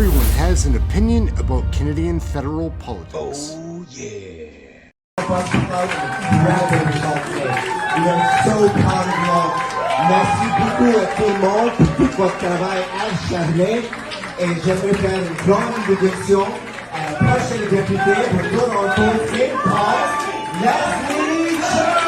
Everyone has an opinion about Canadian federal politics. Oh yeah. We are so proud of you. Merci beaucoup à tout le monde pour tout votre travail acharné. Et j'aimerais faire une grande dédication à la prochaine députée pour nous rencontrer par Leslie Chandler.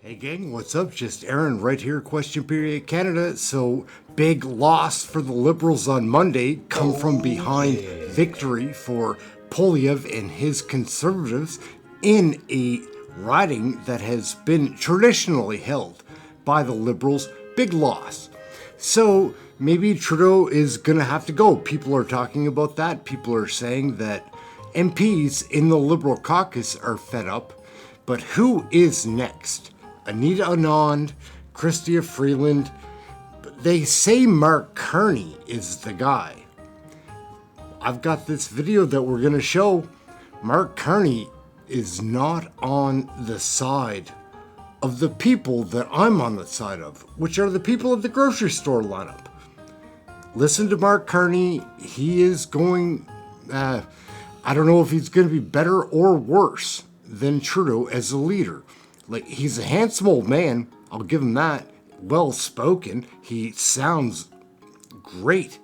Hey gang, what's up? Just Aaron right here, Question Period Canada. So, big loss for the Liberals on Monday, come from behind victory for Poilievre and his Conservatives in a riding that has been traditionally held by the Liberals. Big loss. So, maybe Trudeau is going to have to go. People are talking about that. People are saying that MPs in the Liberal caucus are fed up. But who is next? Anita Anand, Chrystia Freeland. They say Mark Carney is the guy. I've got this video that we're going to show. Mark Carney is not on the side of the people that I'm on the side of, which are the people of the grocery store lineup. Listen to Mark Carney. He is going, I don't know if he's going to be better or worse than Trudeau as a leader. Like, he's a handsome old man, I'll give him that. Well spoken, he sounds great,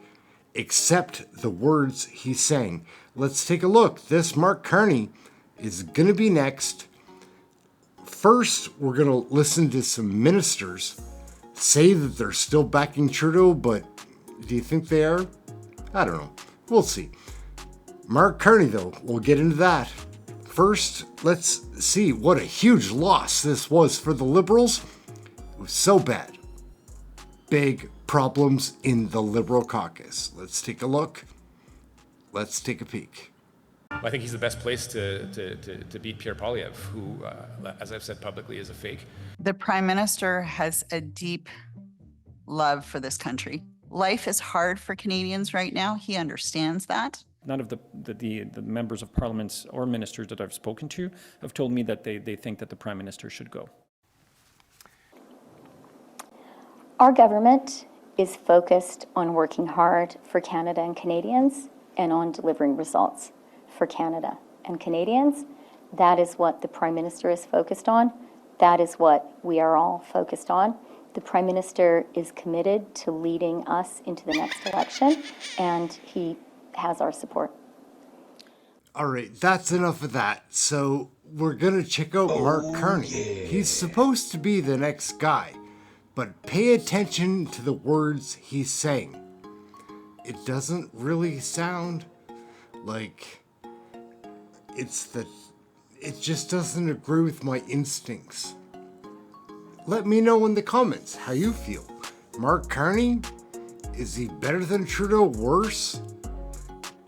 except the words he's saying. Let's take a look. This Mark Carney is going to be next. First, we're going to listen to some ministers say that they're still backing Trudeau, but do you think they are? I don't know. We'll see. Mark Carney, though, we'll get into that. First, let's see what a huge loss this was for the Liberals. It was so bad. Big problems in the Liberal caucus. Let's take a look. Let's take a peek. I think he's the best place to beat Pierre Poilievre, who, as I've said publicly, is a fake. The Prime Minister has a deep love for this country. Life is hard for Canadians right now. He understands that. None of the members of parliaments or ministers that I've spoken to have told me that they think that the Prime Minister should go. Our government is focused on working hard for Canada and Canadians and on delivering results for Canada and Canadians. That is what the Prime Minister is focused on. That is what we are all focused on. The Prime Minister is committed to leading us into the next election, and he has our support. All right, that's enough of that. So we're going to check out Mark Carney. He's supposed to be the next guy, but pay attention to the words he's saying. It doesn't really sound like it just doesn't agree with my instincts. Let me know in the comments how you feel. Mark Carney, is he better than Trudeau? Worse?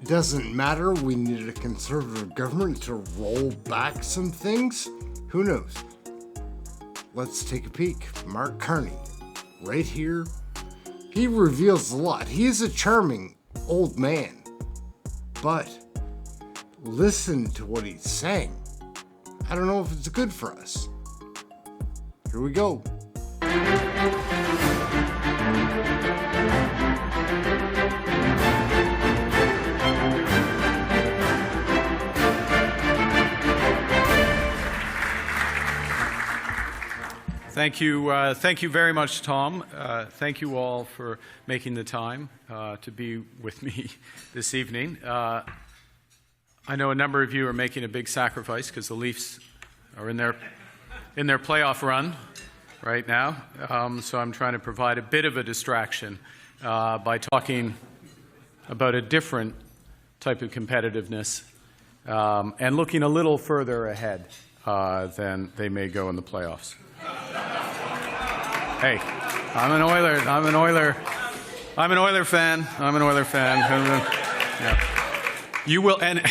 Doesn't matter, we needed a Conservative government to roll back some things? Who knows? Let's take a peek. Mark Carney, right here. He reveals a lot. He is a charming old man. But listen to what he's saying. I don't know if it's good for us. Here we go. Thank you very much, Tom. Thank you all for making the time to be with me this evening. I know a number of you are making a big sacrifice because the Leafs are in their playoff run right now. So I'm trying to provide a bit of a distraction by talking about a different type of competitiveness and looking a little further ahead than they may go in the playoffs. Hey, I'm an Oiler fan. Yeah. You will, and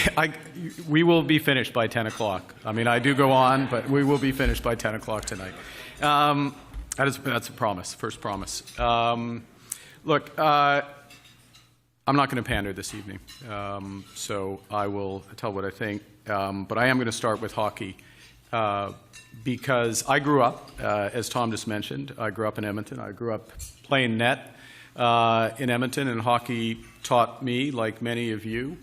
we will be finished by 10 o'clock. I mean, I do go on, but we will be finished by 10 o'clock tonight. That's a promise, first promise. Look, I'm not going to pander this evening, so I will tell what I think. But I am going to start with hockey. because I grew up, as Tom just mentioned, I grew up in Edmonton. I grew up playing net in Edmonton, and hockey taught me, like many of you,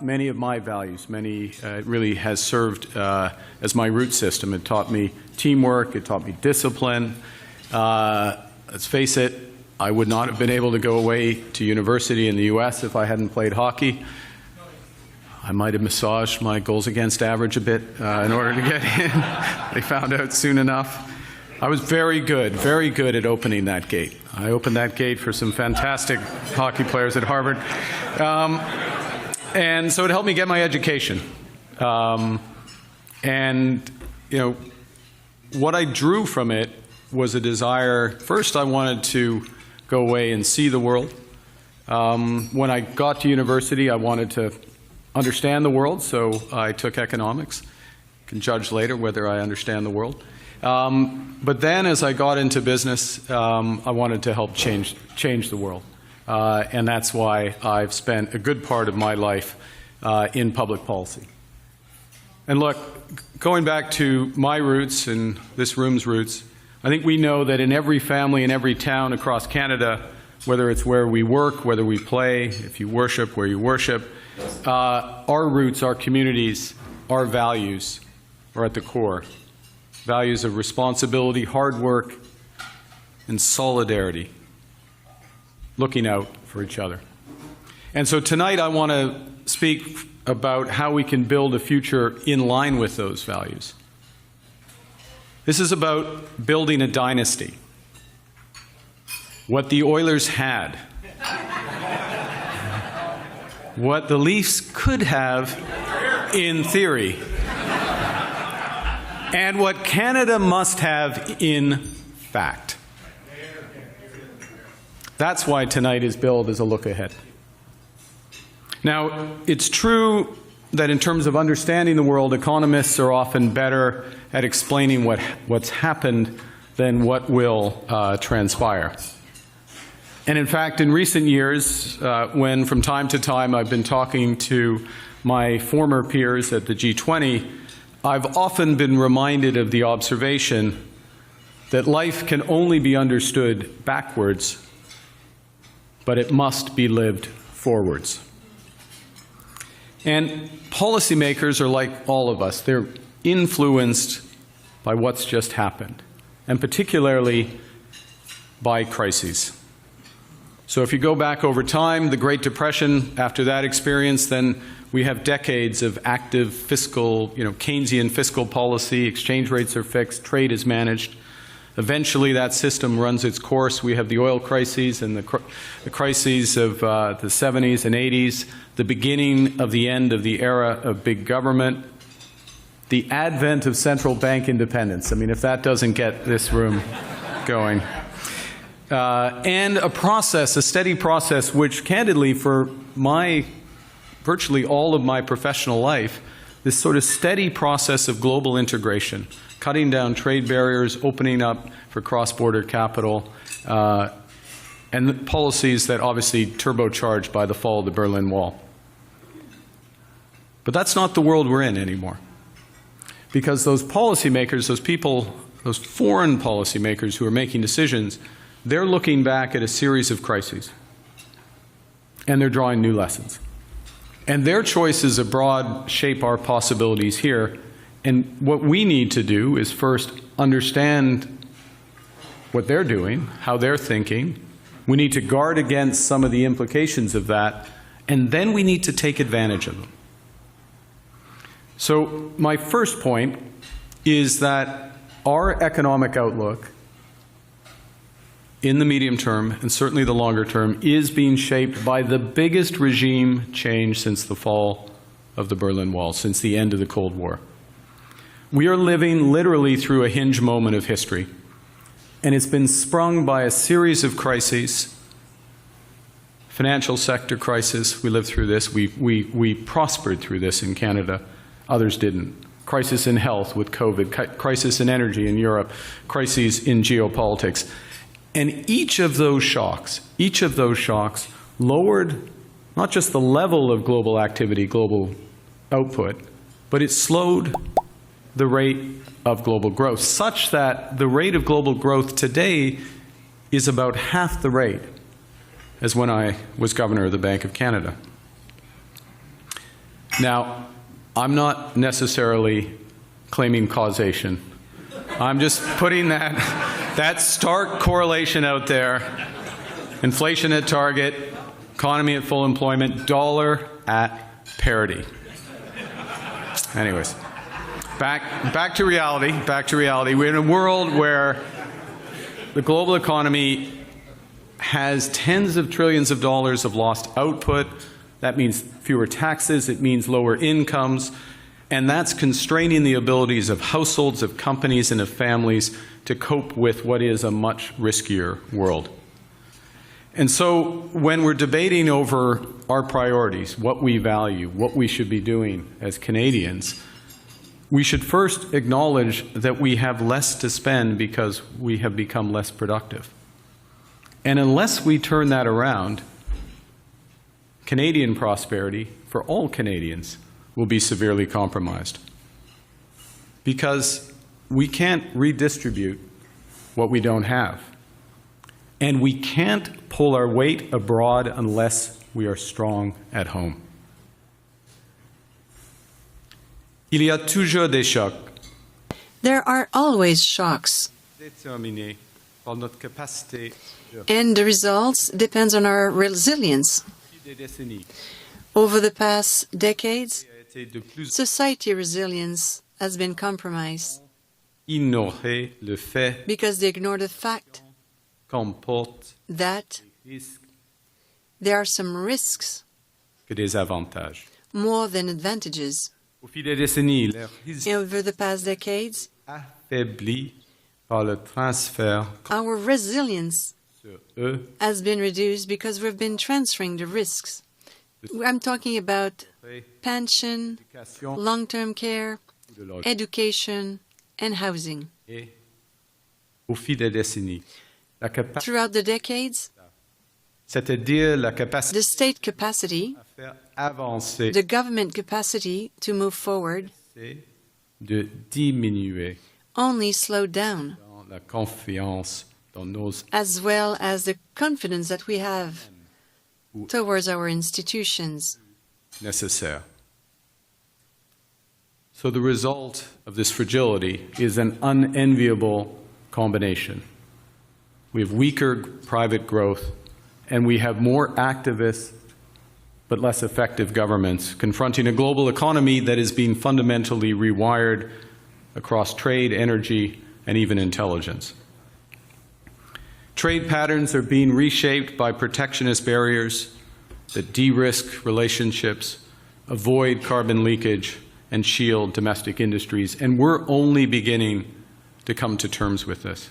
many of my values. It really has served as my root system. It taught me teamwork. It taught me discipline. Let's face it, I would not have been able to go away to university in the U.S. if I hadn't played hockey. I might have massaged my goals against average a bit in order to get in. They found out soon enough. I was very good at opening that gate. I opened that gate for some fantastic hockey players at Harvard. And so it helped me get my education. And, you know, what I drew from it was a desire. First, I wanted to go away and see the world. When I got to university, I wanted to understand the world, so I took economics. You can judge later whether I understand the world. But then as I got into business, I wanted to help change the world. And that's why I've spent a good part of my life in public policy. And look, going back to my roots and this room's roots, I think we know that in every family, in every town across Canada, whether it's where we work, whether we play, if you worship, where you worship, our roots, our communities, our values are at the core. Values of responsibility, hard work, and solidarity. Looking out for each other. And so tonight I want to speak about how we can build a future in line with those values. This is about building a dynasty. What the Oilers had. What the Leafs could have in theory. And what Canada must have in fact. That's why tonight is billed as a look ahead. Now, it's true that in terms of understanding the world, economists are often better at explaining what's happened than what will transpire. And in fact, in recent years, when from time to time I've been talking to my former peers at the G20, I've often been reminded of the observation that life can only be understood backwards, but it must be lived forwards. And policymakers are like all of us. They're influenced by what's just happened, and particularly by crises. So if you go back over time, the Great Depression, after that experience, then we have decades of active fiscal, Keynesian fiscal policy, exchange rates are fixed, trade is managed. Eventually that system runs its course. We have the oil crises and the crises of the 70s and 80s, the beginning of the end of the era of big government, the advent of central bank independence. I mean, if that doesn't get this room going. And a steady process, which candidly for virtually all of my professional life, this sort of steady process of global integration, cutting down trade barriers, opening up for cross-border capital, and the policies that obviously turbocharged by the fall of the Berlin Wall. But that's not the world we're in anymore. Because those policymakers, those people, those foreign policymakers who are making decisions, they're looking back at a series of crises. And they're drawing new lessons. And their choices abroad shape our possibilities here. And what we need to do is first understand what they're doing, how they're thinking. We need to guard against some of the implications of that, and then we need to take advantage of them. So my first point is that our economic outlook in the medium term, and certainly the longer term, is being shaped by the biggest regime change since the fall of the Berlin Wall, since the end of the Cold War. We are living literally through a hinge moment of history, and it's been sprung by a series of crises. Financial sector crisis, we lived through this. We prospered through this in Canada. Others didn't. Crisis in health with COVID, crisis in energy in Europe, crises in geopolitics. And each of those shocks lowered not just the level of global activity, global output, but it slowed the rate of global growth, such that the rate of global growth today is about half the rate as when I was governor of the Bank of Canada. Now, I'm not necessarily claiming causation. I'm just putting that stark correlation out there. Inflation at target, economy at full employment, dollar at parity. Anyways, back to reality, We're in a world where the global economy has tens of trillions of dollars of lost output. That means fewer taxes, it means lower incomes, and that's constraining the abilities of households, of companies, and of families to cope with what is a much riskier world. And so when we're debating over our priorities, what we value, what we should be doing as Canadians, we should first acknowledge that we have less to spend because we have become less productive. And unless we turn that around, Canadian prosperity for all Canadians will be severely compromised. Because we can't redistribute what we don't have. And we can't pull our weight abroad unless we are strong at home. Il y a toujours des chocs. There are always shocks, Déterminés par notre capacité and the results depends on our resilience. des décennies Over the past decades, a été de plus society resilience has been compromised ignorer le fait because they ignore the fact comporte that risques there are some risks que des avantages. more than advantages. Au fil des décennies, leur Over the past decades, affaibli par le transfert our resilience sur eux has been reduced because we've been transferring the risks. I'm talking about pension, d'éducation long-term care, ou de logement. education, and housing. Et au fil des décennies, la capacité, Throughout the decades, c'est-à-dire la capacité the state capacity, à faire avancer, the government capacity to move forward, de diminuer only slowed down, dans la confiance dans nos as well as the confidence that we have towards our institutions. nécessaires. So the result of this fragility is an unenviable combination. We have weaker private growth, and we have more activist but less effective governments confronting a global economy that is being fundamentally rewired across trade, energy, and even intelligence. Trade patterns are being reshaped by protectionist barriers that de-risk relationships, avoid carbon leakage, and shield domestic industries, and we're only beginning to come to terms with this.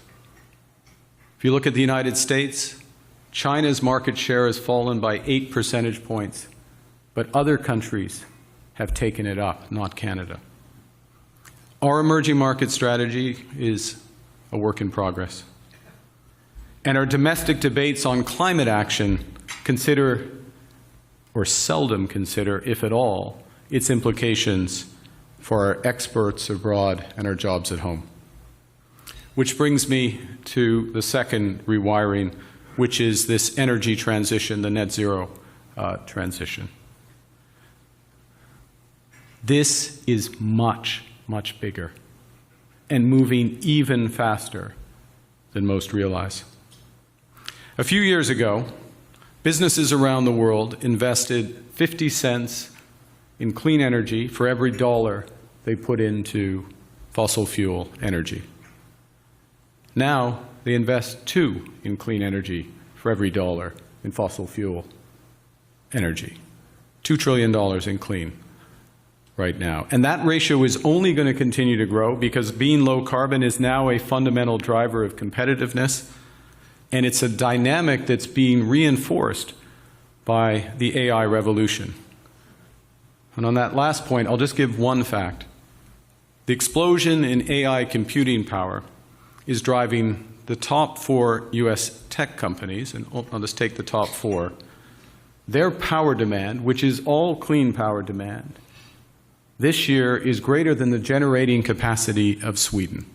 If you look at the United States, China's market share has fallen by 8 percentage points, but other countries have taken it up, not Canada. Our emerging market strategy is a work in progress. And our domestic debates on climate action consider, or seldom consider, if at all, its implications for our experts abroad and our jobs at home. Which brings me to the second rewiring, which is this energy transition, the net zero transition. This is much, much bigger and moving even faster than most realize. A few years ago, businesses around the world invested 50 cents in clean energy for every dollar they put into fossil fuel energy. Now, they invest 2 in clean energy for every dollar in fossil fuel energy. $2 trillion in clean right now. And that ratio is only going to continue to grow because being low carbon is now a fundamental driver of competitiveness, and it's a dynamic that's being reinforced by the AI revolution. And on that last point, I'll just give one fact. The explosion in AI computing power is driving the top 4 U.S. tech companies, and I'll just take the top 4, their power demand, which is all clean power demand, this year is greater than the generating capacity of Sweden,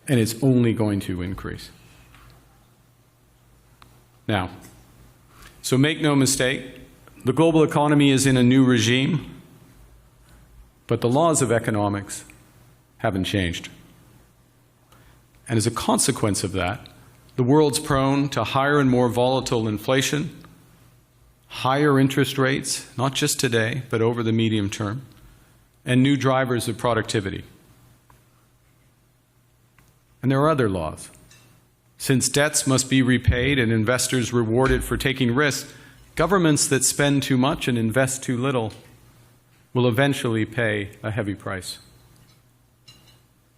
and it's only going to increase. Now, so make no mistake, the global economy is in a new regime, but the laws of economics haven't changed. And as a consequence of that, the world's prone to higher and more volatile inflation, higher interest rates, not just today, but over the medium term, and new drivers of productivity. And there are other laws. Since debts must be repaid and investors rewarded for taking risks, governments that spend too much and invest too little will eventually pay a heavy price.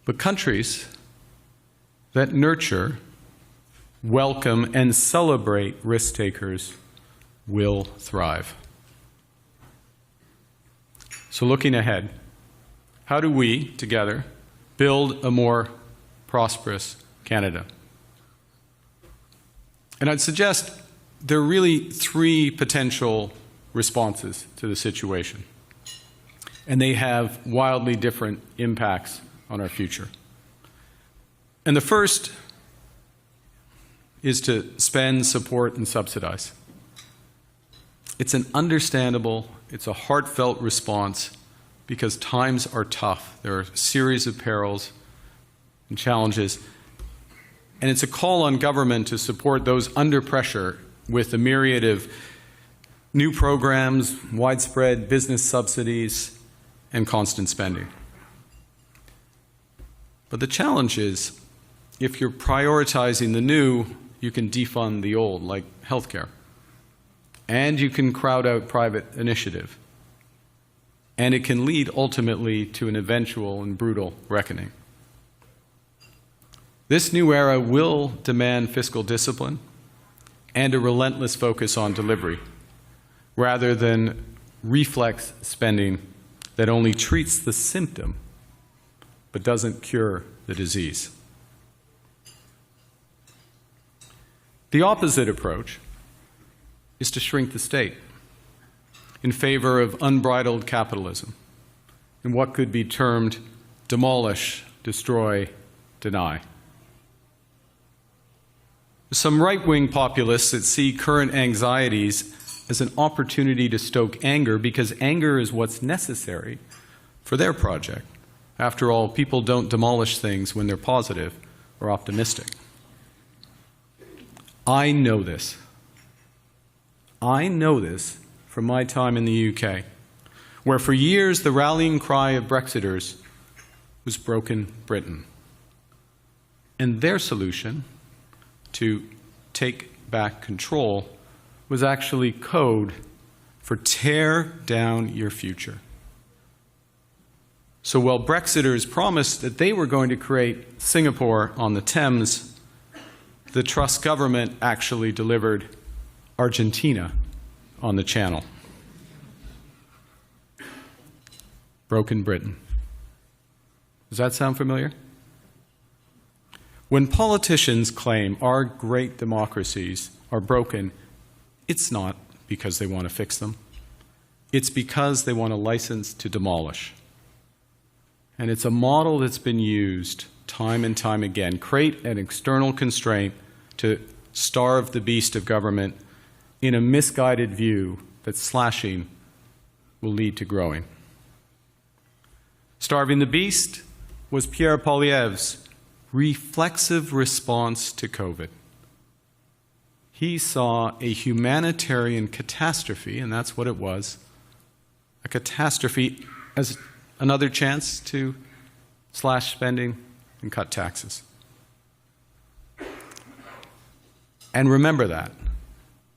But countries that nurture, welcome, and celebrate risk takers will thrive. So looking ahead, how do we, together, build a more prosperous Canada? And I'd suggest there are really three potential responses to the situation, and they have wildly different impacts on our future. And the first is to spend, support, and subsidize. It's an understandable, it's a heartfelt response because times are tough. There are a series of perils and challenges. And it's a call on government to support those under pressure with a myriad of new programs, widespread business subsidies, and constant spending. But the challenge is, if you're prioritizing the new, you can defund the old, like healthcare. And you can crowd out private initiative. And it can lead ultimately to an eventual and brutal reckoning. This new era will demand fiscal discipline and a relentless focus on delivery, rather than reflex spending that only treats the symptom but doesn't cure the disease. The opposite approach is to shrink the state in favor of unbridled capitalism in what could be termed demolish, destroy, deny. Some right-wing populists that see current anxieties as an opportunity to stoke anger because anger is what's necessary for their project. After all, people don't demolish things when they're positive or optimistic. I know this. I know this from my time in the UK, where for years the rallying cry of Brexiters was broken Britain. And their solution to take back control was actually code for tear down your future. So while Brexiters promised that they were going to create Singapore on the Thames, the Truss government actually delivered Argentina on the Channel. Broken Britain. Does that sound familiar? When politicians claim our great democracies are broken, it's not because they want to fix them. It's because they want a license to demolish. And it's a model that's been used time and time again. Create an external constraint to starve the beast of government in a misguided view that slashing will lead to growing. Starving the beast was Pierre Poilievre's reflexive response to COVID. He saw a humanitarian catastrophe, and that's what it was, a catastrophe as another chance to slash spending and cut taxes. And remember that.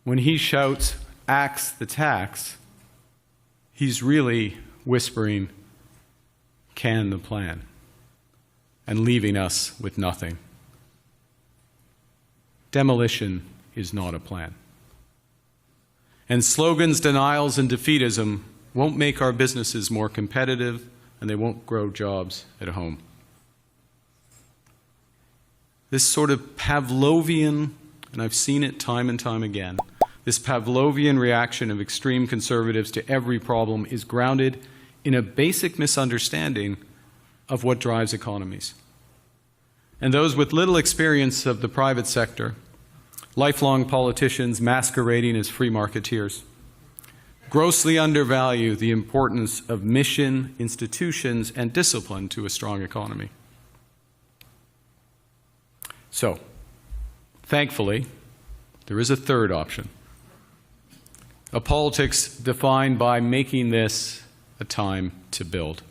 When he shouts, "Axe the tax," he's really whispering, "Can the plan," and leaving us with nothing. Demolition is not a plan. And slogans, denials, and defeatism won't make our businesses more competitive, and they won't grow jobs at home. This sort of Pavlovian, and I've seen it time and time again, this Pavlovian reaction of extreme conservatives to every problem is grounded in a basic misunderstanding of what drives economies. And those with little experience of the private sector, lifelong politicians masquerading as free marketeers, grossly undervalue the importance of mission, institutions, and discipline to a strong economy. So, thankfully, there is a third option. A politics defined by making this a time to build.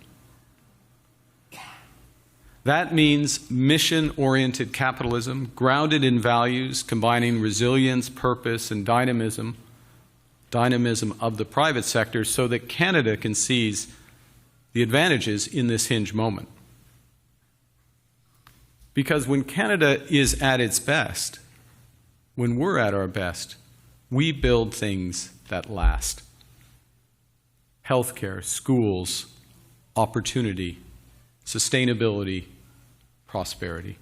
That means mission-oriented capitalism, grounded in values, combining resilience, purpose, and dynamism of the private sector so that Canada can seize the advantages in this hinge moment. Because when Canada is at its best, when we're at our best, we build things that last. Healthcare, schools, opportunity, sustainability, prosperity.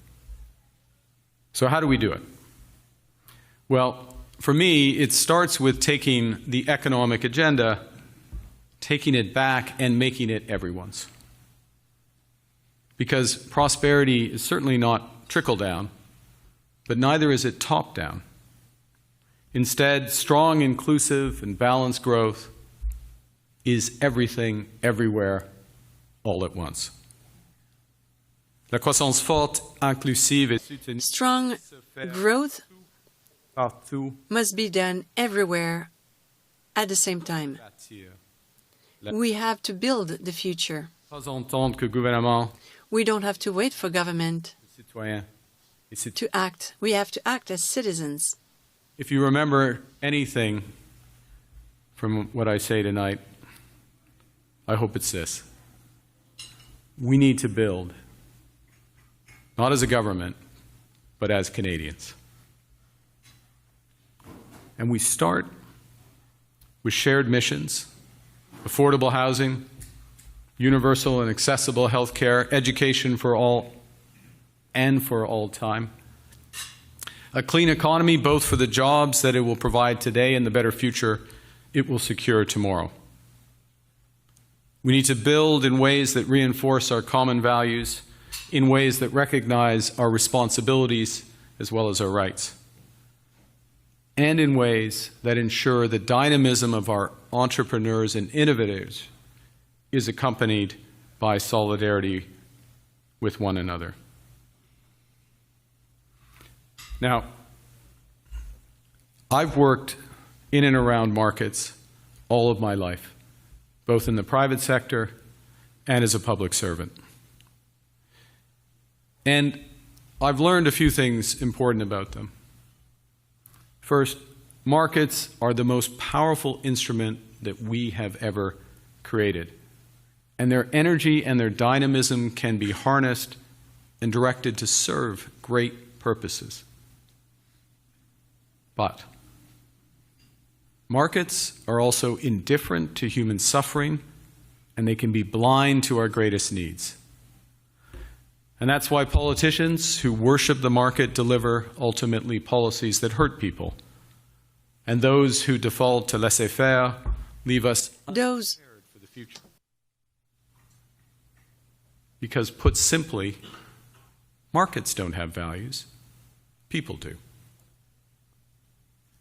So how do we do it? Well, for me, it starts with taking the economic agenda, taking it back, and making it everyone's. Because prosperity is certainly not trickle-down, but neither is it top-down. Instead, strong, inclusive, and balanced growth is everything, everywhere, all at once. La croissance forte, inclusive et soutenue. Strong growth must be done everywhere at the same time. We have to build the future. We don't have to wait for government to act. We have to act as citizens. If you remember anything from what I say tonight, I hope it's this. We need to build, not as a government, but as Canadians. And we start with shared missions, affordable housing, universal and accessible health care, education for all and for all time, a clean economy both for the jobs that it will provide today and the better future it will secure tomorrow. We need to build in ways that reinforce our common values, in ways that recognize our responsibilities as well as our rights, and in ways that ensure the dynamism of our entrepreneurs and innovators is accompanied by solidarity with one another. Now, I've worked in and around markets all of my life, both in the private sector and as a public servant. And I've learned a few things important about them. First, markets are the most powerful instrument that we have ever created. And their energy and their dynamism can be harnessed and directed to serve great purposes. But markets are also indifferent to human suffering, and they can be blind to our greatest needs. And that's why politicians who worship the market deliver ultimately policies that hurt people. And those who default to laissez-faire leave us unprepared for the future. Because put simply, markets don't have values, people do.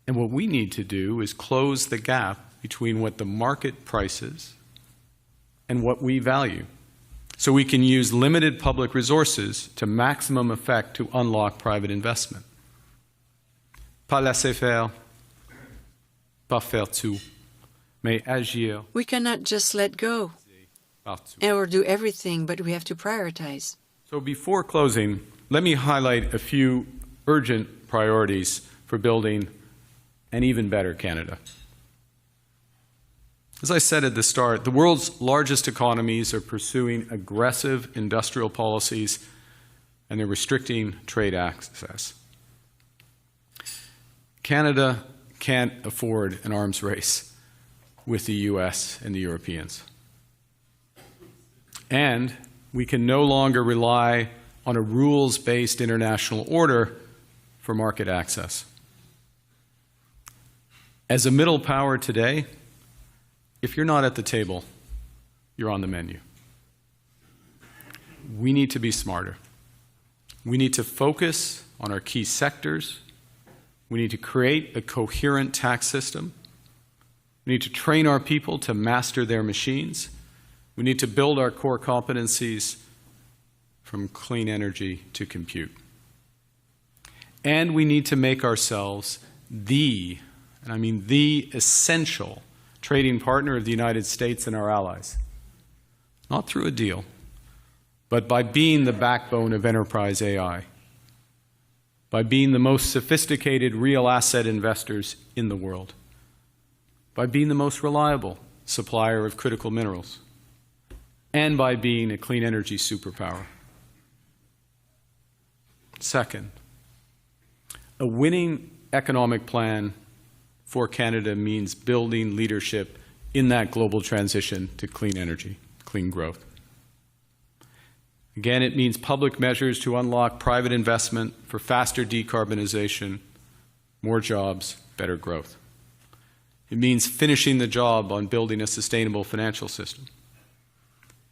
And what we need to do is close the gap between what the market prices and what we value, so we can use limited public resources to maximum effect to unlock private investment. Pas laisser faire, pas faire tout, mais agir. We cannot just let go or do everything, but we have to prioritize. So before closing, let me highlight a few urgent priorities for building an even better Canada. As I said at the start, the world's largest economies are pursuing aggressive industrial policies and they're restricting trade access. Canada can't afford an arms race with the US and the Europeans. And we can no longer rely on a rules-based international order for market access. As a middle power today, if you're not at the table, you're on the menu. We need to be smarter. We need to focus on our key sectors. We need to create a coherent tax system. We need to train our people to master their machines. We need to build our core competencies from clean energy to compute. And we need to make ourselves the, and I mean the essential, trading partner of the United States and our allies. Not through a deal, but by being the backbone of enterprise AI, by being the most sophisticated real asset investors in the world, by being the most reliable supplier of critical minerals, and by being a clean energy superpower. Second, a winning economic plan for Canada means building leadership in that global transition to clean energy, clean growth. Again, it means public measures to unlock private investment for faster decarbonization, more jobs, better growth. It means finishing the job on building a sustainable financial system.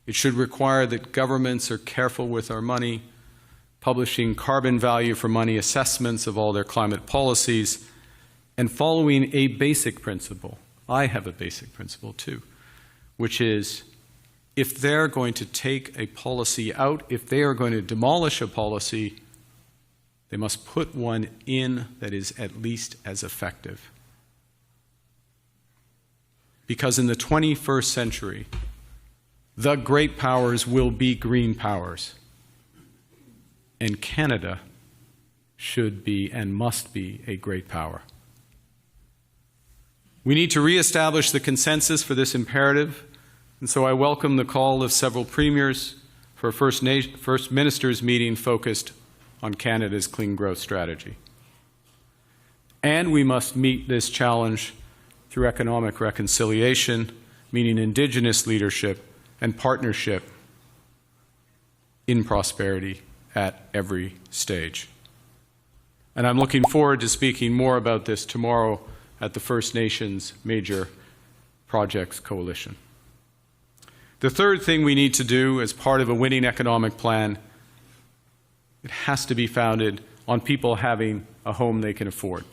It should require that governments are careful with our money, publishing carbon value for money assessments of all their climate policies, and following a basic principle. I have a basic principle too, which is if they're going to take a policy out, if they are going to demolish a policy, they must put one in that is at least as effective. Because in the 21st century, the great powers will be green powers. And Canada should be and must be a great power. We need to reestablish the consensus for this imperative, and so I welcome the call of several premiers for a First Ministers meeting focused on Canada's clean growth strategy. And we must meet this challenge through economic reconciliation, meaning Indigenous leadership and partnership in prosperity at every stage. And I'm looking forward to speaking more about this tomorrow at the First Nations Major Projects Coalition. The third thing we need to do as part of a winning economic plan, it has to be founded on people having a home they can afford.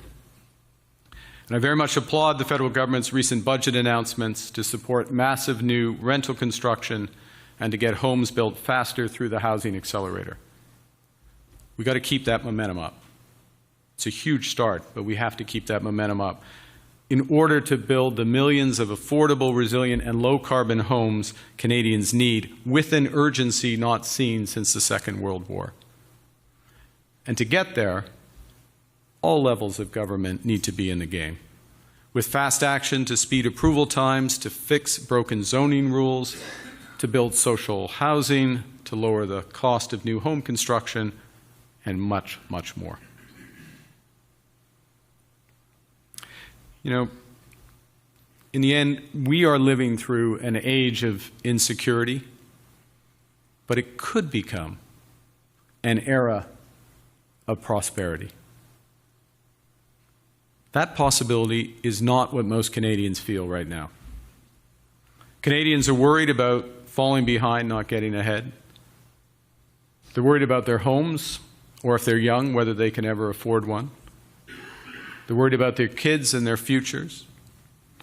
And I very much applaud the federal government's recent budget announcements to support massive new rental construction and to get homes built faster through the housing accelerator. We've got to keep that momentum up. It's a huge start, but we have to keep that momentum up in order to build the millions of affordable, resilient, and low-carbon homes Canadians need with an urgency not seen since the Second World War. And to get there, all levels of government need to be in the game, with fast action to speed approval times, to fix broken zoning rules, to build social housing, to lower the cost of new home construction, and much, much more. You know, in the end, we are living through an age of insecurity, but it could become an era of prosperity. That possibility is not what most Canadians feel right now. Canadians are worried about falling behind, not getting ahead. They're worried about their homes, or if they're young, whether they can ever afford one. They're worried about their kids and their futures.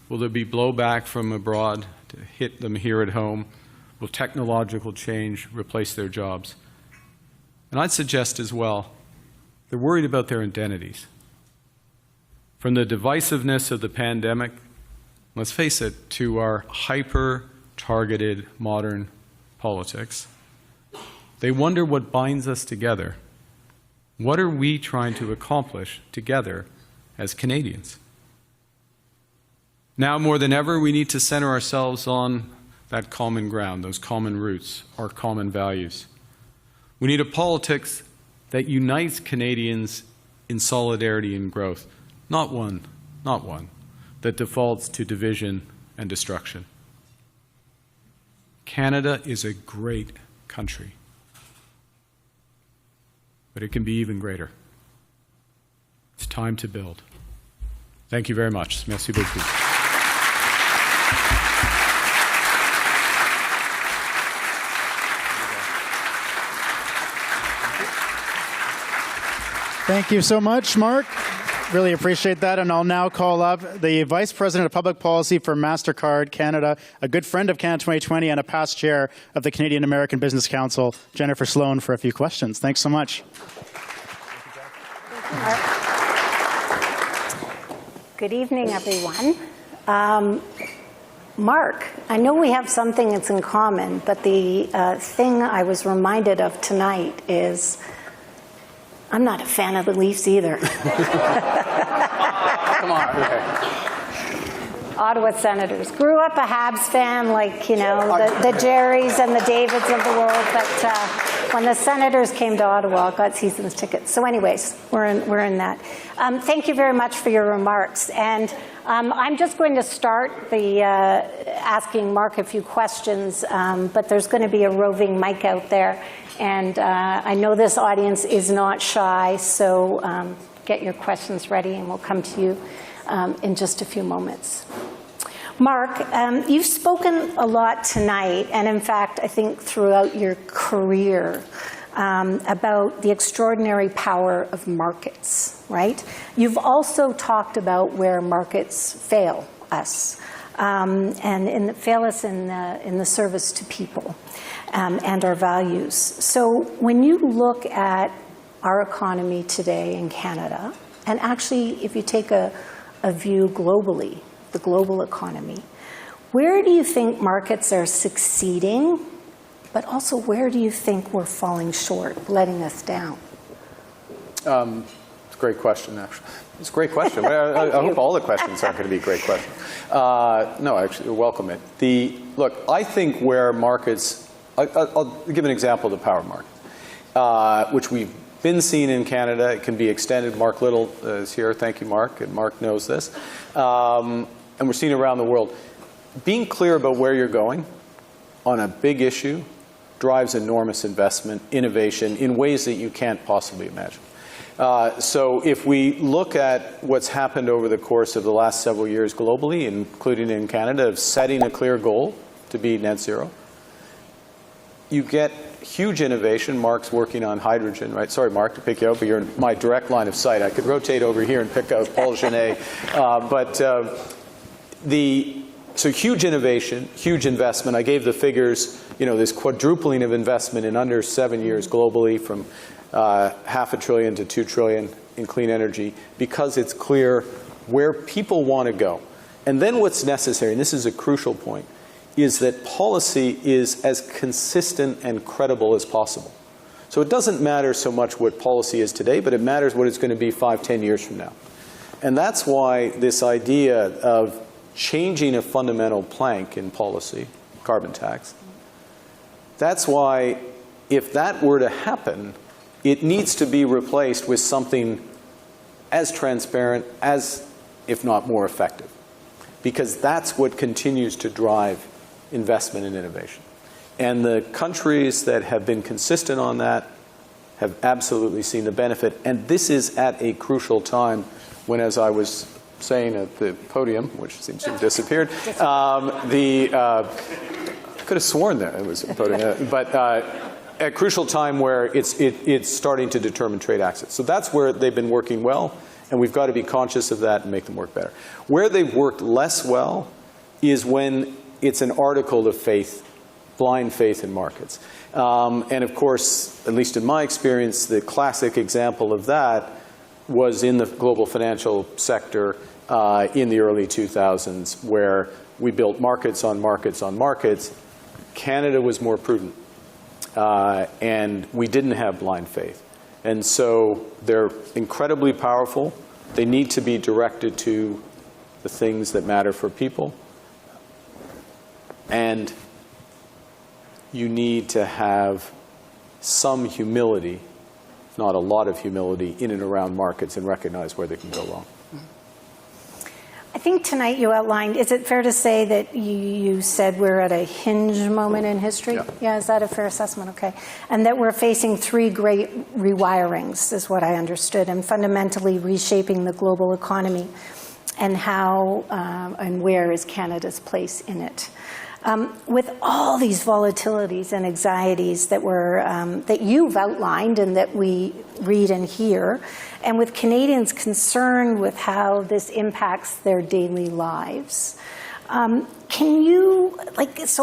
Will there be blowback from abroad to hit them here at home? Will technological change replace their jobs? And I'd suggest as well, they're worried about their identities. From the divisiveness of the pandemic, let's face it, to our hyper-targeted modern politics, they wonder what binds us together. What are we trying to accomplish together as Canadians? Now more than ever, we need to center ourselves on that common ground, those common roots, our common values. We need a politics that unites Canadians in solidarity and growth, not one that defaults to division and destruction. Canada is a great country, but it can be even greater. It's time to build. Thank you very much. Merci beaucoup. Thank you so much, Mark. Really appreciate that. And I'll now call up the Vice President of Public Policy for MasterCard Canada, a good friend of Canada 2020 and a past chair of the Canadian American Business Council, Jennifer Sloan, for a few questions. Thanks so much. Good evening, everyone. Mark, I know we have something that's in common, but the thing I was reminded of tonight is I'm not a fan of the Leafs either. Come on. Okay. Ottawa Senators. Grew up a Habs fan, like, you know, the Jerrys and the Davids of the world, but when the Senators came to Ottawa, I got season tickets. So anyways, we're in that. Thank you very much for your remarks. And I'm just going to start the asking Mark a few questions, but there's going to be a roving mic out there. And I know this audience is not shy, so get your questions ready and we'll come to you in just a few moments. Mark, you've spoken a lot tonight, and in fact, I think throughout your career, about the extraordinary power of markets, right? You've also talked about where markets fail us, and fail us in the service to people and our values. So when you look at our economy today in Canada, and actually if you take a view globally, the global economy, where do you think markets are succeeding, but also where do you think we're falling short, letting us down? It's a great question, actually. It's a great question. I hope all the questions aren't going to be great questions. No, actually, welcome it. Look, I think where markets, I'll give an example of the power market, which we've been seen in Canada. It can be extended. Mark Little is here. Thank you, Mark. And Mark knows this. And we're seeing around the world. Being clear about where you're going on a big issue drives enormous investment, innovation, in ways that you can't possibly imagine. So if we look at what's happened over the course of the last several years globally, including in Canada, of setting a clear goal to be net zero, you get huge innovation. Mark's working on hydrogen, right? Sorry, Mark, to pick you up, but you're in my direct line of sight. I could rotate over here and pick out Paul Genet. So huge innovation, huge investment. I gave the figures, you know, this quadrupling of investment in under 7 years globally, from $500 billion to $2 trillion in clean energy, because it's clear where people want to go. And then what's necessary, and this is a crucial point, is that policy is as consistent and credible as possible. So it doesn't matter so much what policy is today, but it matters what it's going to be 5, 10 years from now. And that's why this idea of changing a fundamental plank in policy, carbon tax, that's why if that were to happen, it needs to be replaced with something as transparent as, if not more effective, because that's what continues to drive investment and innovation. And the countries that have been consistent on that have absolutely seen the benefit. And this is at a crucial time when, as I was saying at the podium, which seems to have disappeared, I could have sworn that it was a podium, but a crucial time where it's starting to determine trade access. So that's where they've been working well, and we've got to be conscious of that and make them work better. Where they've worked less well is when it's an article of faith, blind faith in markets. And of course, at least in my experience, the classic example of that was in the global financial sector in the early 2000s, where we built markets on markets on markets. Canada was more prudent, and we didn't have blind faith. And so they're incredibly powerful. They need to be directed to the things that matter for people. And you need to have some humility, if not a lot of humility, in and around markets, and recognize where they can go wrong. I think tonight you outlined, is it fair to say that you said we're at a hinge moment in history? Yeah, is that a fair assessment? Okay. And that we're facing 3 great rewirings, is what I understood, and fundamentally reshaping the global economy, and how and where is Canada's place in it. With all these volatilities and anxieties that that you've outlined and that we read and hear, and with Canadians concerned with how this impacts their daily lives, so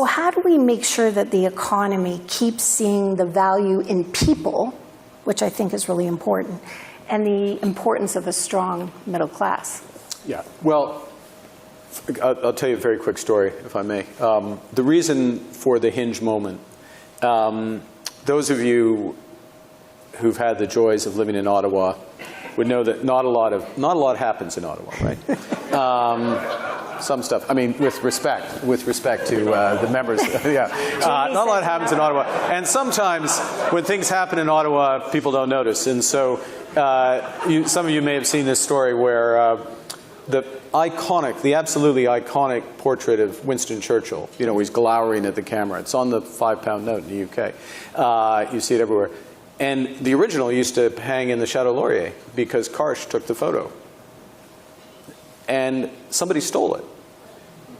how do we make sure that the economy keeps seeing the value in people, which I think is really important, and the importance of a strong middle class? Yeah, well, I'll tell you a very quick story, if I may. The reason for the hinge moment, those of you who've had the joys of living in Ottawa would know that not a lot happens in Ottawa, right? Some stuff. I mean, with respect to the members. Yeah, not a lot happens in Ottawa, and sometimes when things happen in Ottawa, people don't notice. And so, some of you may have seen this story where the absolutely iconic portrait of Winston Churchill. You know, he's glowering at the camera. It's on the £5 note in the UK. You see it everywhere. And the original used to hang in the Chateau Laurier because Karsh took the photo. And somebody stole it.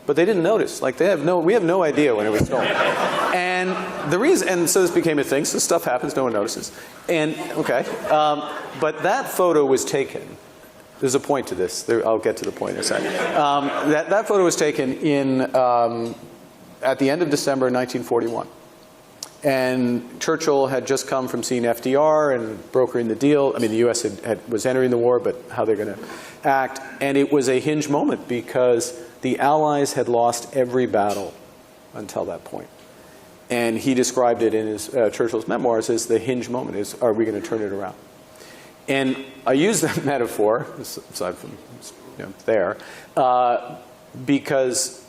But they didn't notice. Like, we have no idea when it was stolen. And so this became a thing. So stuff happens, no one notices. And, okay. But that photo was taken. There's a point to this. I'll get to the point in a second. That photo was taken at the end of December 1941. And Churchill had just come from seeing FDR and brokering the deal. I mean, the U.S. was entering the war, but how they're going to act. And it was a hinge moment because the Allies had lost every battle until that point. And he described it in his Churchill's memoirs as the hinge moment. Are we going to turn it around? And I use that metaphor, aside from there, because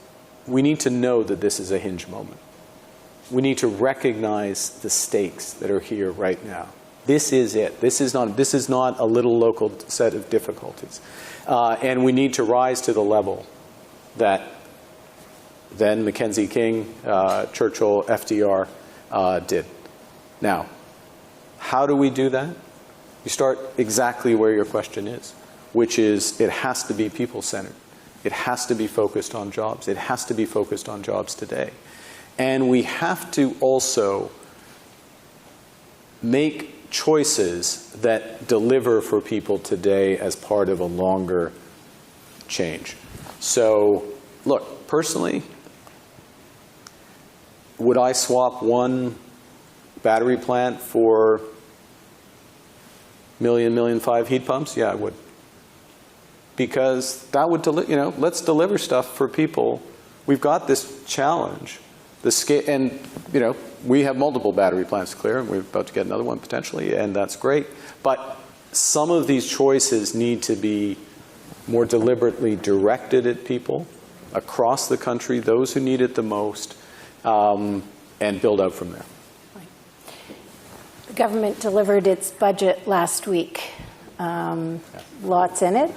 we need to know that this is a hinge moment. We need to recognize the stakes that are here right now. This is it. This is not a little local set of difficulties. And we need to rise to the level that then Mackenzie King, Churchill, FDR did. Now, how do we do that? You start exactly where your question is, which is it has to be people-centered. It has to be focused on jobs. It has to be focused on jobs today. And we have to also make choices that deliver for people today as part of a longer change. So, look, personally, would I swap one battery plant for $1.5 million heat pumps? Yeah, I would. Because that would, let's deliver stuff for people. We've got this challenge. The scale, and we have multiple battery plants clear, and we're about to get another one potentially, and that's great. But some of these choices need to be more deliberately directed at people across the country, those who need it the most, and build out from there. The government delivered its budget last week. Lots in it.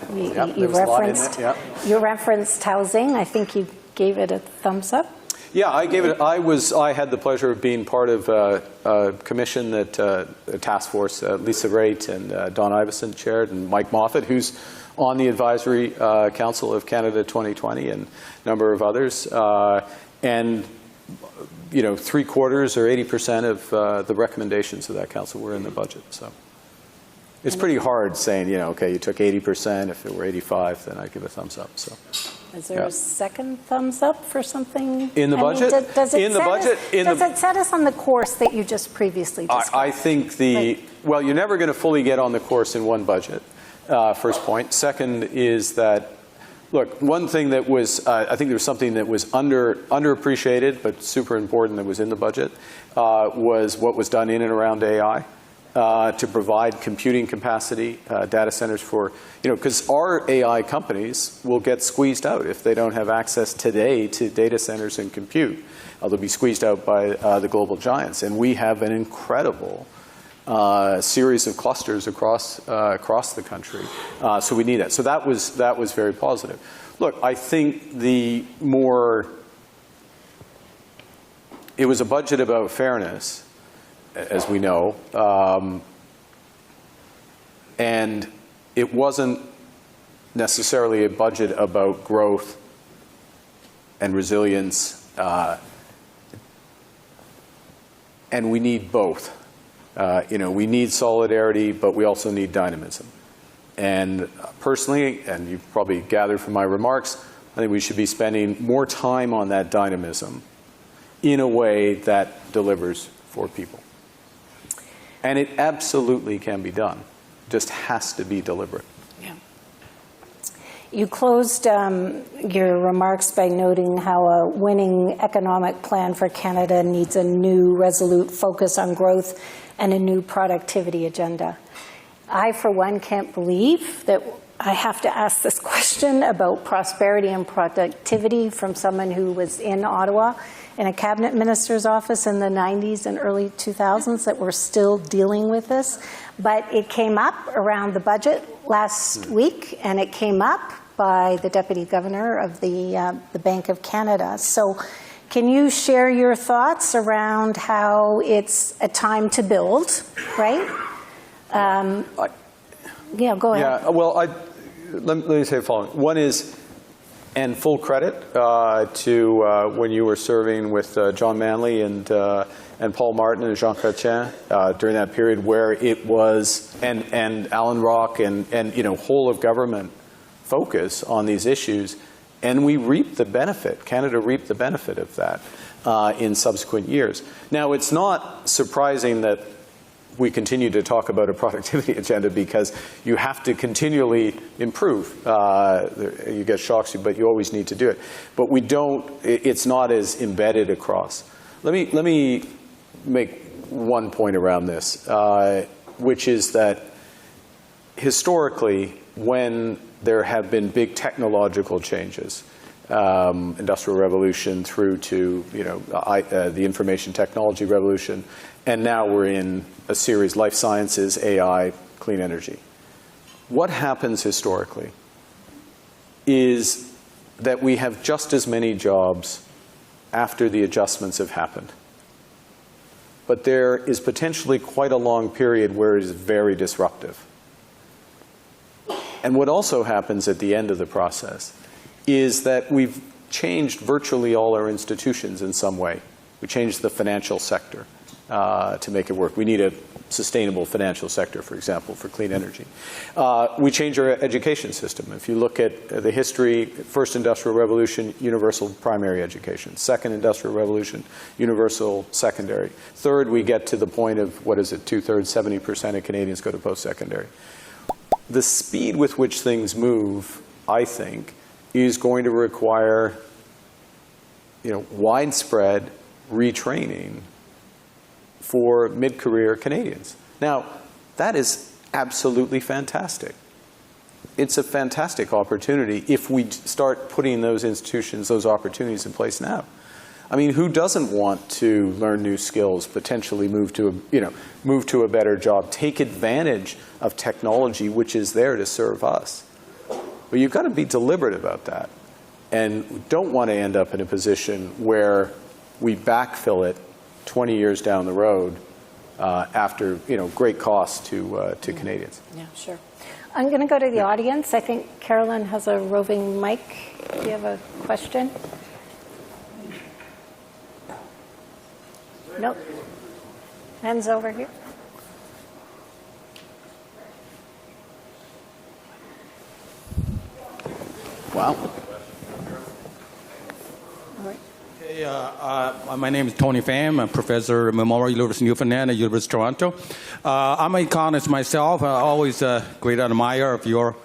You referenced housing. I think you gave it a thumbs up. Yeah, I gave it. I had the pleasure of being part of a commission that a task force, Lisa Raitt and Don Iveson chaired, and Mike Moffat, who's on the advisory council of Canada 2020, and a number of others. And 3/4 or 80% of the recommendations of that council were in the budget. So it's pretty hard saying, okay, you took 80%. If it were 85, then I'd give a thumbs up. So. Is there a second thumbs up for something? In the budget? Does it set us on the course that you just previously described? I think well, you're never going to fully get on the course in one budget, first point. Second is that, look, one thing that was, I think there was something that was underappreciated but super important that was in the budget, was what was done in and around AI. To provide computing capacity, data centers for, because our AI companies will get squeezed out if they don't have access today to data centers and compute. They'll be squeezed out by the global giants. And we have an incredible series of clusters across the country. So we need that. So that was very positive. Look, I think it was a budget about fairness, as we know, and it wasn't necessarily a budget about growth and resilience And we need both. We need solidarity, but we also need dynamism. And personally, and you've probably gathered from my remarks, I think we should be spending more time on that dynamism in a way that delivers for people. And it absolutely can be done. It just has to be deliberate. Yeah. You closed your remarks by noting how a winning economic plan for Canada needs a new resolute focus on growth and a new productivity agenda. I, for one, can't believe that I have to ask this question about prosperity and productivity from someone who was in Ottawa in a cabinet minister's office in the 90s and early 2000s, that we're still dealing with this. But it came up around the budget last week, and it came up by the Deputy Governor of the Bank of Canada. So can you share your thoughts around how it's a time to build, right? Yeah, go ahead. Yeah, well, let me say the following. One is, and full credit to when you were serving with John Manley and Paul Martin and Jean Chrétien during that period where it was, and Alan Rock and whole of government focus on these issues, and we reaped the benefit. Canada reaped the benefit of that in subsequent years. Now, it's not surprising that we continue to talk about a productivity agenda because you have to continually improve. You get shocks, but you always need to do it. But we don't, it's not as embedded across. Let me make one point around this, which is that historically, when there have been big technological changes, industrial revolution through to the information technology revolution, and now we're in a series, life sciences, AI, clean energy. What happens historically is that we have just as many jobs after the adjustments have happened. But there is potentially quite a long period where it is very disruptive. And what also happens at the end of the process is that we've changed virtually all our institutions in some way. We changed the financial sector to make it work. We need a sustainable financial sector, for example, for clean energy. We changed our education system. If you look at the history, first industrial revolution, universal primary education. Second industrial revolution, universal secondary. Third, we get to the point of, what is it, 2/3, 70% of Canadians go to post-secondary. The speed with which things move, I think, is going to require widespread retraining for mid-career Canadians. Now, that is absolutely fantastic. It's a fantastic opportunity if we start putting those institutions, those opportunities in place now. I mean, who doesn't want to learn new skills, potentially move to a better job, take advantage of technology which is there to serve us? But you've got to be deliberate about that. And we don't want to end up in a position where we backfill it 20 years down the road after great cost to Canadians. Yeah, sure. I'm going to go to the audience. I think Carolyn has a roving mic. Do you have a question? Nope. Hands over here. Wow. Hey, my name is Tony Pham. I'm a professor at Memorial University of Newfoundland at University of Toronto. I'm an economist myself. I'm always a great admirer of your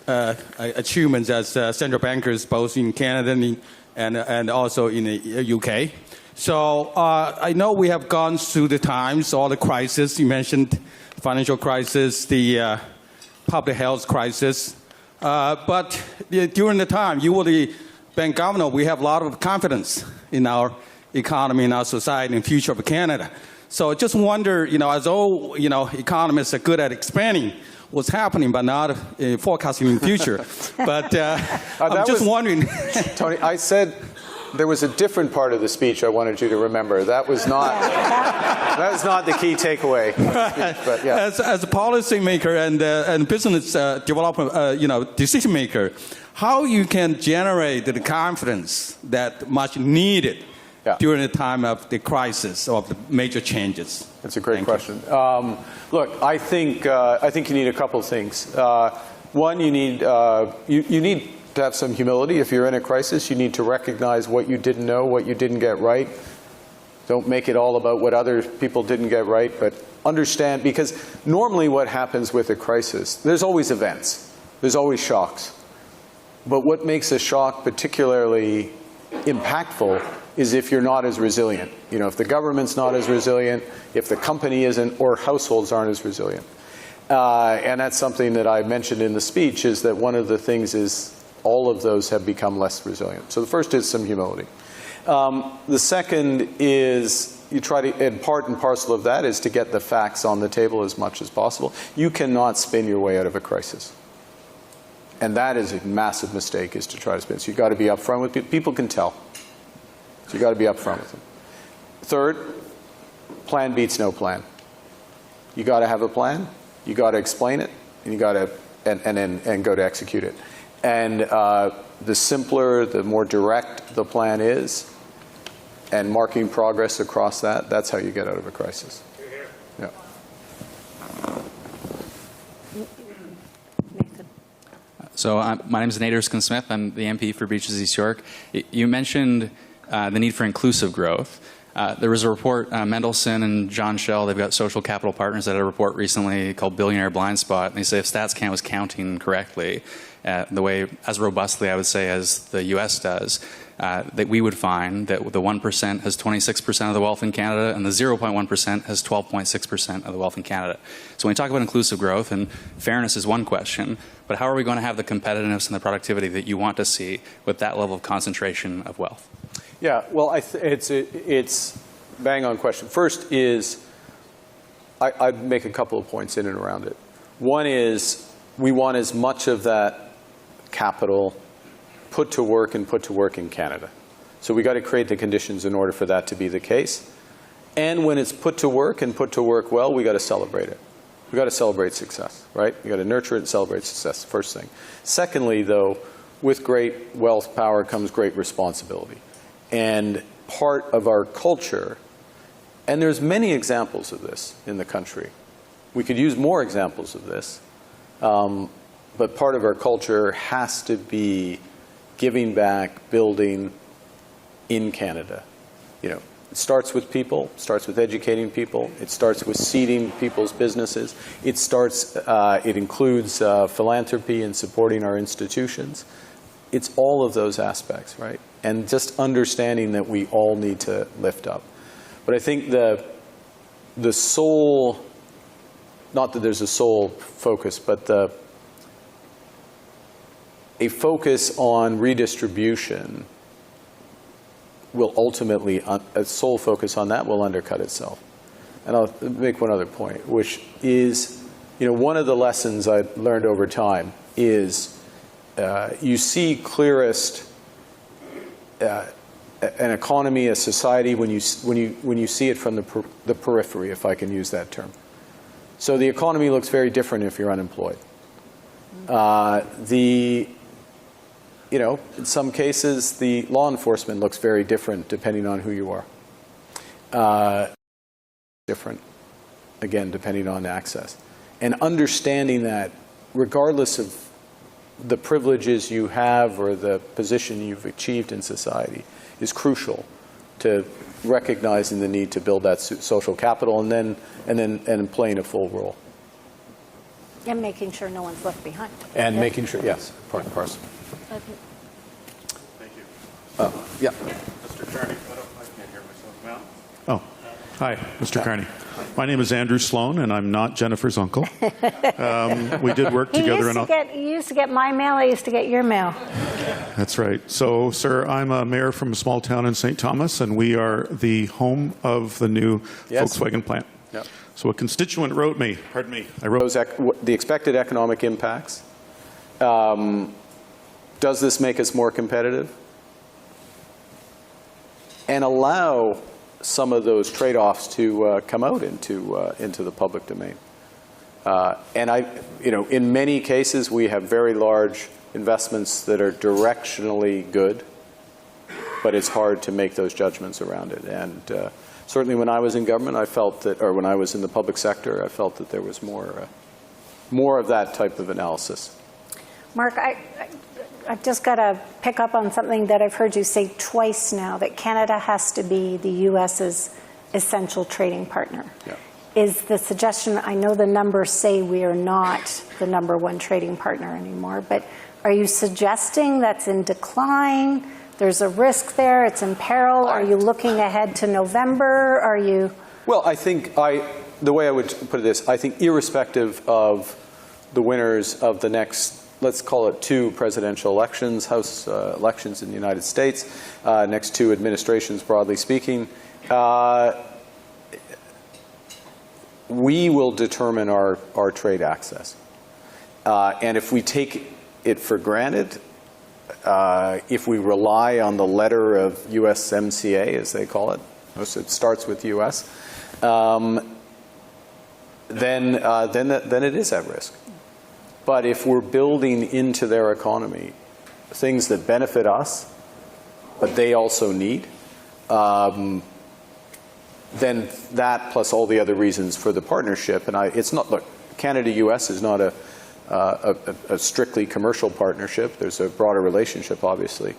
achievements as central bankers, both in Canada and also in the UK. So I know we have gone through the times, all the crises. You mentioned financial crisis, the public health crisis. But during the time, you were the bank governor, we have a lot of confidence in our economy, in our society, and future of Canada. So just wonder, as though, economists are good at expanding what's happening, but not forecasting in the future. But I'm just wondering. Tony, I said There was a different part of the speech I wanted you to remember. That was not, that was not the key takeaway. But yeah. As a policymaker and business development, decision maker, how you can generate the confidence that much needed during the time of the crisis of the major changes? That's a great question. Look, I think you need a couple of things. One, you need to have some humility. If you're in a crisis, you need to recognize what you didn't know, what you didn't get right. Don't make it all about what other people didn't get right, but understand, because normally what happens with a crisis, there's always events, there's always shocks. But what makes a shock particularly impactful is if you're not as resilient. If the government's not as resilient, if the company isn't, or households aren't as resilient. And that's something that I mentioned in the speech, is that one of the things is all of those have become less resilient. So the first is some humility. The second is you try to, and part and parcel of that is to get the facts on the table as much as possible. You cannot spin your way out of a crisis. And that is a massive mistake, is to try to spin. So you've got to be upfront with people. People can tell. So you've got to be upfront with them. Third, plan beats no plan. You got to have a plan. You got to explain it, and you got to and go to execute it. And the simpler, the more direct the plan is, and marking progress across that, that's how you get out of a crisis. Yeah. So my name is Nader Erskine-Smith. I'm the MP for Beaches East York. You mentioned the need for inclusive growth. There was a report, Mendelsohn and John Schell, they've got social capital partners, that had a report recently called Billionaire Blind Spot. And they say if StatsCan was counting correctly, the way, as robustly, I would say, as the US does, that we would find that the 1% has 26% of the wealth in Canada, and the 0.1% has 12.6% of the wealth in Canada. So when we talk about inclusive growth, and fairness is one question, but how are we going to have the competitiveness and the productivity that you want to see with that level of concentration of wealth? Yeah, well, it's bang on question. First is, I'd make a couple of points in and around it. One is, we want as much of that capital put to work in Canada. So we got to create the conditions in order for that to be the case. And when it's put to work and put to work well, we got to celebrate it. We got to celebrate success, right? We got to nurture it and celebrate success, first thing. Secondly, though, with great wealth power comes great responsibility. And part of our culture, and there's many examples of this in the country. We could use more examples of this, but part of our culture has to be giving back, building in Canada. It starts with people, starts with educating people, it starts with seeding people's businesses, it includes philanthropy and supporting our institutions. It's all of those aspects, right? And just understanding that we all need to lift up. But I think the sole, not that there's a sole focus, but a focus on redistribution will ultimately, a sole focus on that will undercut itself. And I'll make one other point, which is, one of the lessons I've learned over time is you see clearest an economy, a society, when you see it from the periphery, if I can use that term. So the economy looks very different if you're unemployed. In some cases, the law enforcement looks very different depending on who you are. Different, again, depending on access. And understanding that, regardless of the privileges you have or the position you've achieved in society, is crucial to recognizing the need to build that social capital and playing a full role. And making sure no one's left behind. And making sure, yes, part and parcel. Thank you. Yeah. Mr. Carney, I can't hear myself now. Oh, hi, Mr. Carney. My name is Andrew Sloan, and I'm not Jennifer's uncle. We did work together. You used to get my mail. I used to get your mail. That's right. So, sir, I'm a mayor from a small town in St. Thomas, and we are the home of the new Volkswagen plant. Yep. So a constituent wrote me, pardon me, I wrote the expected economic impacts. Does this make us more competitive? and allow some of those trade-offs to come out into the public domain. And in many cases, we have very large investments that are directionally good, but it's hard to make those judgments around it. And certainly when I was in government, I felt that, or when I was in the public sector, I felt that there was more of that type of analysis. Mark, I've just got to pick up on something that I've heard you say twice now, that Canada has to be the U.S.'s essential trading partner. Yeah. Is the suggestion, I know the numbers say we are not the #1 trading partner anymore, but are you suggesting that's in decline? There's a risk there, it's in peril? Are you looking ahead to November? Are you? Well, I think the way I would put it is, I think irrespective of the winners of the next, let's call it 2 presidential elections, House elections in the United States, next 2 administrations, broadly speaking, we will determine our trade access. And if we take it for granted, if we rely on the letter of USMCA, as they call it, so it starts with US, then it is at risk. But if we're building into their economy things that benefit us, but they also need, then that plus all the other reasons for the partnership, and it's not, look, Canada-US is not a strictly commercial partnership. There's a broader relationship, obviously,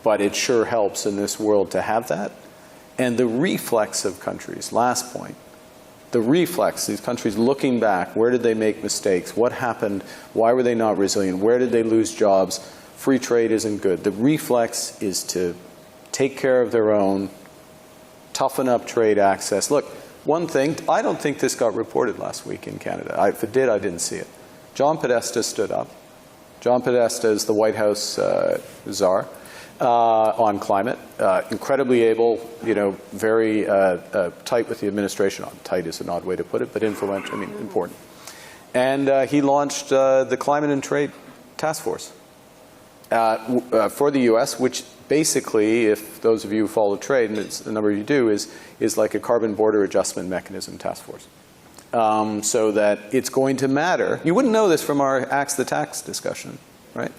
but it sure helps in this world to have that. And the reflex of countries, last point, the reflex, these countries looking back, where did they make mistakes? What happened? Why were they not resilient? Where did they lose jobs? Free trade isn't good. The reflex is to take care of their own, toughen up trade access. Look, one thing, I don't think this got reported last week in Canada. If it did, I didn't see it. John Podesta stood up. John Podesta is the White House czar on climate. Incredibly able, very tight with the administration. Tight is an odd way to put it, but influential, important. And he launched the Climate and Trade Task Force for the U.S., which basically, if those of you who follow trade, and it's a number of you do, is like a carbon border adjustment mechanism task force. So that it's going to matter. You wouldn't know this from our Axe the Tax discussion, right?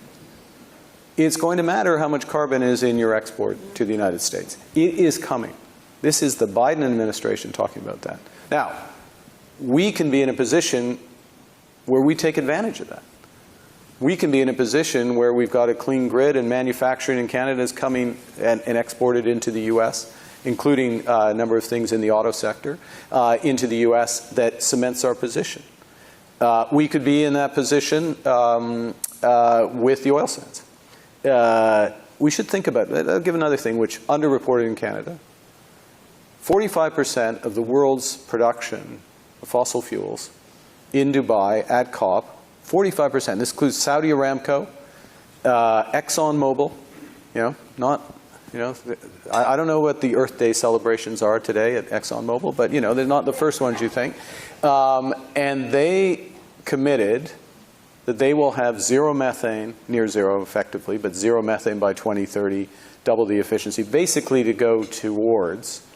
It's going to matter how much carbon is in your export to the United States. It is coming. This is the Biden administration talking about that. Now, we can be in a position where we take advantage of that. We can be in a position where we've got a clean grid and manufacturing in Canada is coming and exported into the U.S., including a number of things in the auto sector, into the U.S. that cements our position. We could be in that position with the oil sands. We should think about it. I'll give another thing which underreported in Canada. 45% of the world's production of fossil fuels in Dubai at COP, 45%. This includes Saudi Aramco, ExxonMobil, I don't know what the Earth Day celebrations are today at ExxonMobil, but they're not the first ones you think. And they committed that they will have zero methane, near zero effectively, but zero methane by 2030, double the efficiency, basically to go towards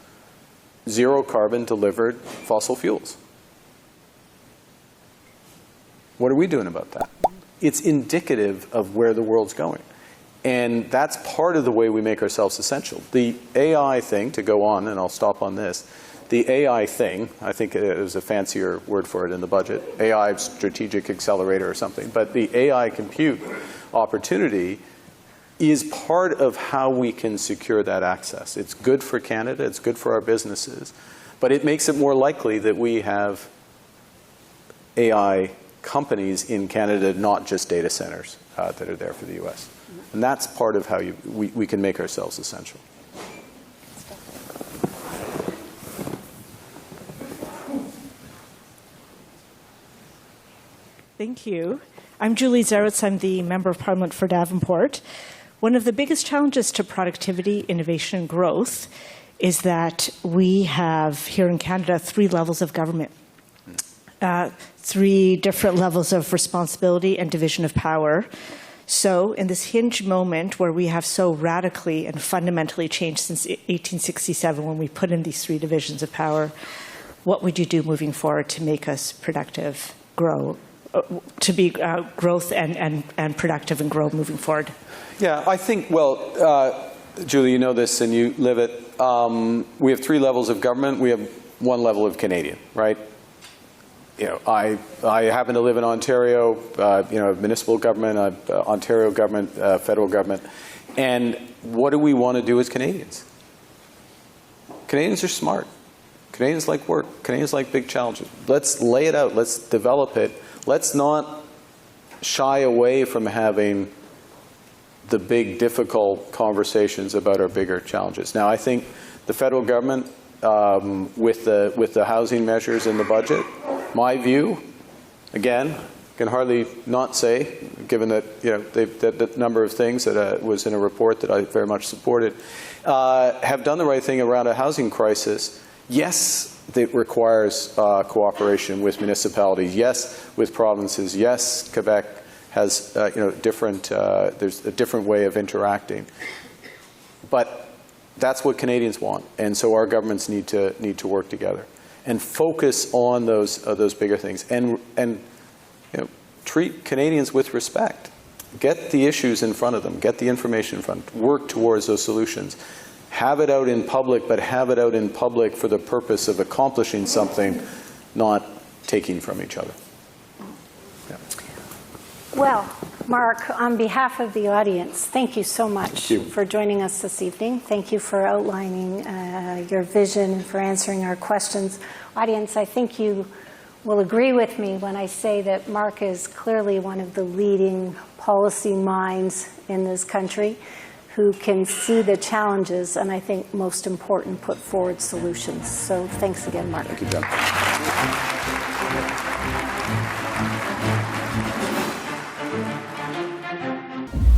zero carbon delivered fossil fuels. What are we doing about that? It's indicative of where the world's going. And that's part of the way we make ourselves essential. The AI thing, to go on, and I'll stop on this, the AI thing, I think there's a fancier word for it in the budget, AI strategic accelerator or something, but the AI compute opportunity is part of how we can secure that access. It's good for Canada, it's good for our businesses, but it makes it more likely that we have AI companies in Canada, not just data centers that are there for the U.S. And that's part of how we can make ourselves essential. Thank you. I'm Julie Zarowitz. I'm the Member of Parliament for Davenport. One of the biggest challenges to productivity, innovation, and growth is that we have here in Canada 3 levels of government. 3 different levels of responsibility and division of power. So in this hinge moment where we have so radically and fundamentally changed since 1867 when we put in these 3 divisions of power, what would you do moving forward to make us productive, grow, to be growth and productive and grow moving forward? Yeah, I think, well, Julie, you know this and you live it. We have 3 levels of government. We have 1 level of Canadian, right? You know, I happen to live in Ontario, you know, municipal government, Ontario government, federal government. And what do we want to do as Canadians? Canadians are smart. Canadians like work. Canadians like big challenges. Let's lay it out. Let's develop it. Let's not shy away from having the big, difficult conversations about our bigger challenges. Now, I think the federal government, with the housing measures in the budget, my view, again, can hardly not say, given that, you know, the number of things that was in a report that I very much supported, have done the right thing around a housing crisis. Yes, it requires cooperation with municipalities. Yes, with provinces. Yes, Quebec has you know, different. There's a different way of interacting, but that's what Canadians want, and so our governments need to work together and focus on those bigger things, and you know, treat Canadians with respect. Get the issues in front of them. Get the information in front. Work towards those solutions. Have it out in public, but have it out in public for the purpose of accomplishing something, not taking from each other. Yeah. Well, Mark, on behalf of the audience, thank you so much for joining us this evening. Thank you for outlining your vision and for answering our questions. Audience, I think you will agree with me when I say that Mark is clearly one of the leading policy minds in this country who can see the challenges and, I think, most important, put forward solutions. So thanks again, Mark. Thank you, Jen.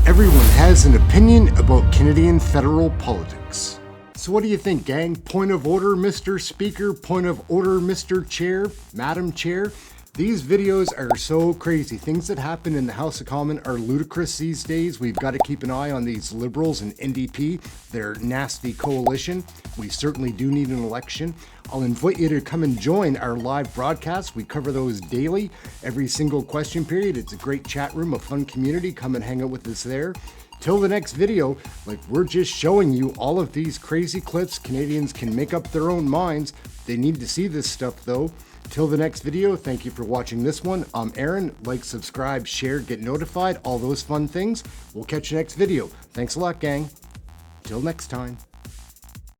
Everyone has an opinion about Canadian federal politics. So what do you think, gang? Point of order, Mr. Speaker. Point of order, Mr. Chair, Madam Chair. These videos are so crazy. Things that happen in the House of Commons are ludicrous these days. We've got to keep an eye on these Liberals and NDP, their nasty coalition. We certainly do need an election. I'll invite you to come and join our live broadcast. We cover those daily, every single question period. It's a great chat room, a fun community. Come and hang out with us there. Till the next video, like we're just showing you all of these crazy clips. Canadians can make up their own minds. They need to see this stuff though. Till the next video, thank you for watching this one. I'm Aaron. Like, subscribe, share, get notified, all those fun things. We'll catch you next video. Thanks a lot, gang. Till next time.